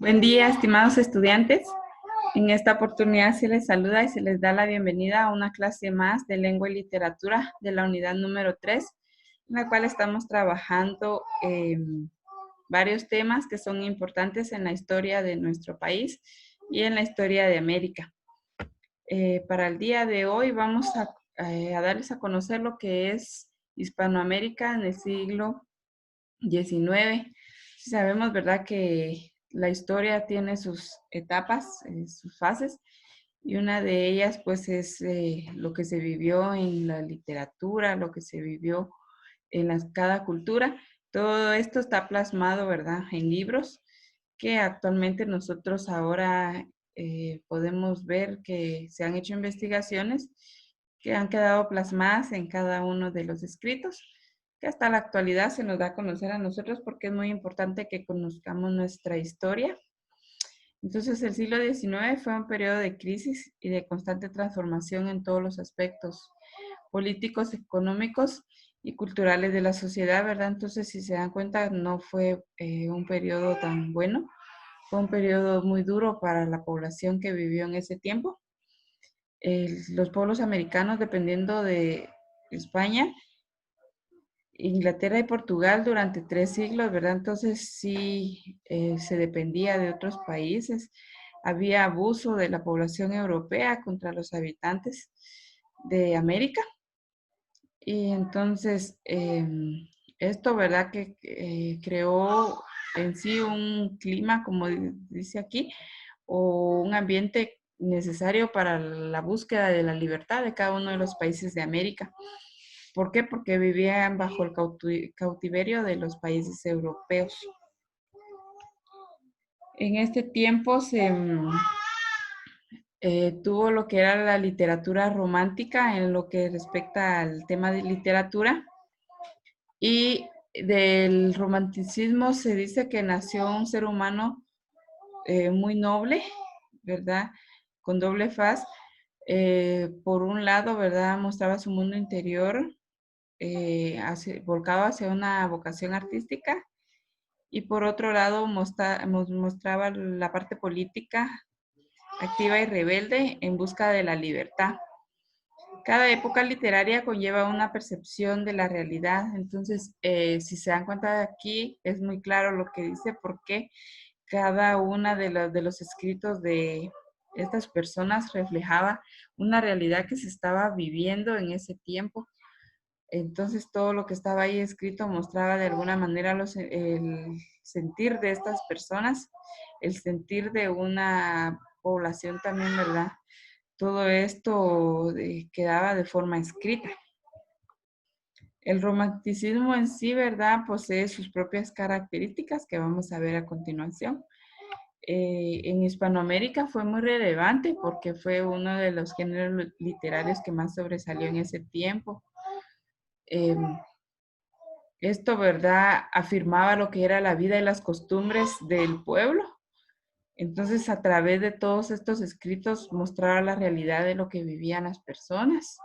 Buen día, estimados estudiantes. En esta oportunidad se les saluda y se les da la bienvenida a una clase más de lengua y literatura de la unidad número 3, en la cual estamos trabajando varios temas que son importantes en la historia de nuestro país y en la historia de América. Para el día de hoy vamos a darles a conocer lo que es Hispanoamérica en el siglo XIX. Sabemos, ¿verdad?, que la historia tiene sus etapas, sus fases, y una de ellas, pues, es lo que se vivió en la literatura, lo que se vivió en cada cultura. Todo esto está plasmado, ¿verdad?, en libros que actualmente nosotros ahora podemos ver que se han hecho investigaciones que han quedado plasmadas en cada uno de los escritos, que hasta la actualidad se nos da a conocer a nosotros porque es muy importante que conozcamos nuestra historia. Entonces, el siglo XIX fue un periodo de crisis y de constante transformación en todos los aspectos políticos, económicos y culturales de la sociedad, ¿verdad? Entonces, si se dan cuenta, no fue un periodo tan bueno, fue un periodo muy duro para la población que vivió en ese tiempo. Los pueblos americanos, dependiendo de España, Inglaterra y Portugal durante 3 siglos, ¿verdad? Entonces sí se dependía de otros países. Había abuso de la población europea contra los habitantes de América. Y entonces esto, ¿verdad?, que creó en sí un clima, como dice aquí, o un ambiente necesario para la búsqueda de la libertad de cada uno de los países de América. ¿Por qué? Porque vivían bajo el cautiverio de los países europeos. En este tiempo se tuvo lo que era la literatura romántica en lo que respecta al tema de literatura, y del romanticismo se dice que nació un ser humano muy noble, ¿verdad? Con doble faz. Por un lado, ¿verdad?, mostraba su mundo interior volcado hacia una vocación artística, y por otro lado mostraba la parte política activa y rebelde en busca de la libertad. Cada época literaria conlleva una percepción de la realidad. Entonces, si se dan cuenta de aquí, es muy claro lo que dice, porque cada una de los escritos de estas personas reflejaba una realidad que se estaba viviendo en ese tiempo. Entonces, todo lo que estaba ahí escrito mostraba de alguna manera el sentir de estas personas, el sentir de una población también, ¿verdad? Todo esto quedaba de forma escrita. El romanticismo en sí, ¿verdad?, posee sus propias características que vamos a ver a continuación. En Hispanoamérica fue muy relevante porque fue uno de los géneros literarios que más sobresalió en ese tiempo. Esto, ¿verdad?, afirmaba lo que era la vida y las costumbres del pueblo. Entonces, a través de todos estos escritos, mostraba la realidad de lo que vivían las personas.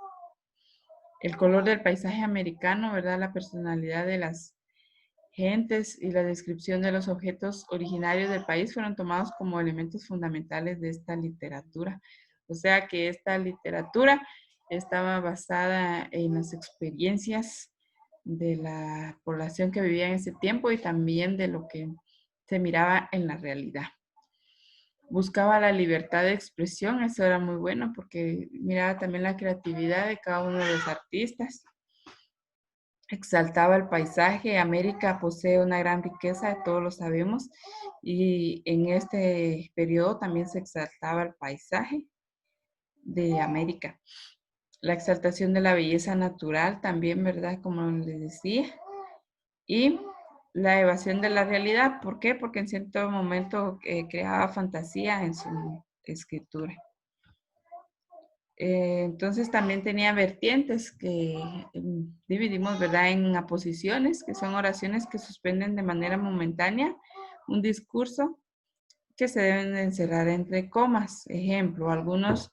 El color del paisaje americano, ¿verdad?, la personalidad de las gentes y la descripción de los objetos originarios del país fueron tomados como elementos fundamentales de esta literatura. O sea que esta literatura estaba basada en las experiencias de la población que vivía en ese tiempo y también de lo que se miraba en la realidad. Buscaba la libertad de expresión, eso era muy bueno porque miraba también la creatividad de cada uno de los artistas. Exaltaba el paisaje. América posee una gran riqueza, todos lo sabemos, y en este periodo también se exaltaba el paisaje de América. La exaltación de la belleza natural también, ¿verdad?, como les decía, y la evasión de la realidad. ¿Por qué? Porque en cierto momento creaba fantasía en su escritura. Entonces también tenía vertientes que dividimos, ¿verdad?, en aposiciones, que son oraciones que suspenden de manera momentánea un discurso que se deben de encerrar entre comas. Ejemplo, algunos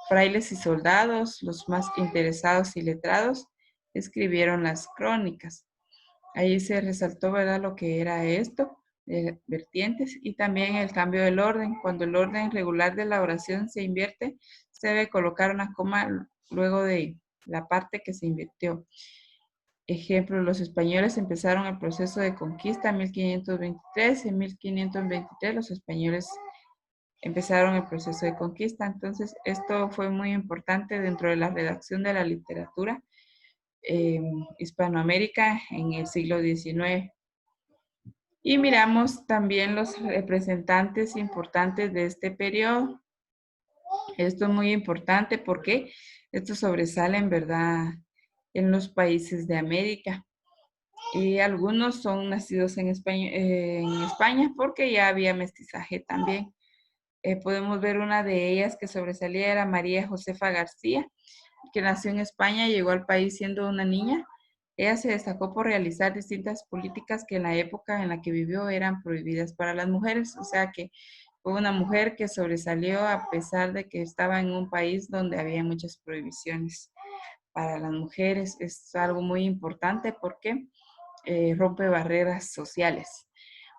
frailes y soldados, los más interesados y letrados, escribieron las crónicas. Ahí se resaltó, ¿verdad?, lo que era esto. vertientes, y también el cambio del orden. Cuando el orden regular de la oración se invierte, se debe colocar una coma luego de la parte que se invirtió. Ejemplo, los españoles empezaron el proceso de conquista en 1523. En 1523 los españoles empezaron el proceso de conquista. Entonces, esto fue muy importante dentro de la redacción de la literatura Hispanoamérica en el siglo XIX. Y miramos también los representantes importantes de este periodo. Esto es muy importante porque esto sobresale en verdad en los países de América. Y algunos son nacidos en España porque ya había mestizaje también. Podemos ver una de ellas que sobresalía, era María Josefa García, que nació en España y llegó al país siendo una niña. Ella se destacó por realizar distintas políticas que en la época en la que vivió eran prohibidas para las mujeres, o sea que fue una mujer que sobresalió a pesar de que estaba en un país donde había muchas prohibiciones para las mujeres. Es algo muy importante porque rompe barreras sociales.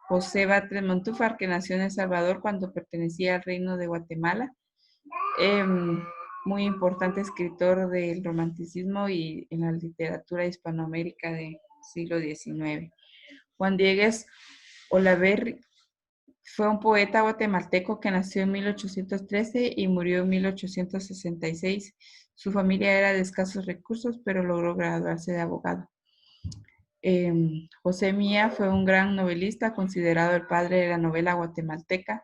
José Batres Montúfar, que nació en El Salvador cuando pertenecía al Reino de Guatemala, muy importante escritor del romanticismo y en la literatura hispanoamérica del siglo XIX. Juan Diegues Olaverri fue un poeta guatemalteco que nació en 1813 y murió en 1866. Su familia era de escasos recursos, pero logró graduarse de abogado. José Mía fue un gran novelista, considerado el padre de la novela guatemalteca.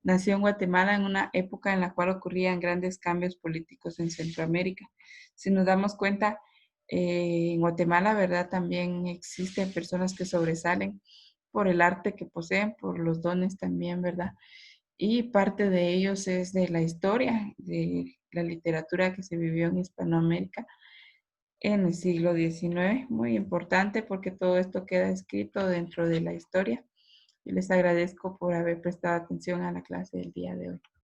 Nació en Guatemala en una época en la cual ocurrían grandes cambios políticos en Centroamérica. Si nos damos cuenta, en Guatemala, ¿verdad? También existen personas que sobresalen por el arte que poseen, por los dones también, ¿verdad? Y parte de ellos es de la historia, de la literatura que se vivió en Hispanoamérica en el siglo XIX. Muy importante porque todo esto queda escrito dentro de la historia. Y les agradezco por haber prestado atención a la clase del día de hoy.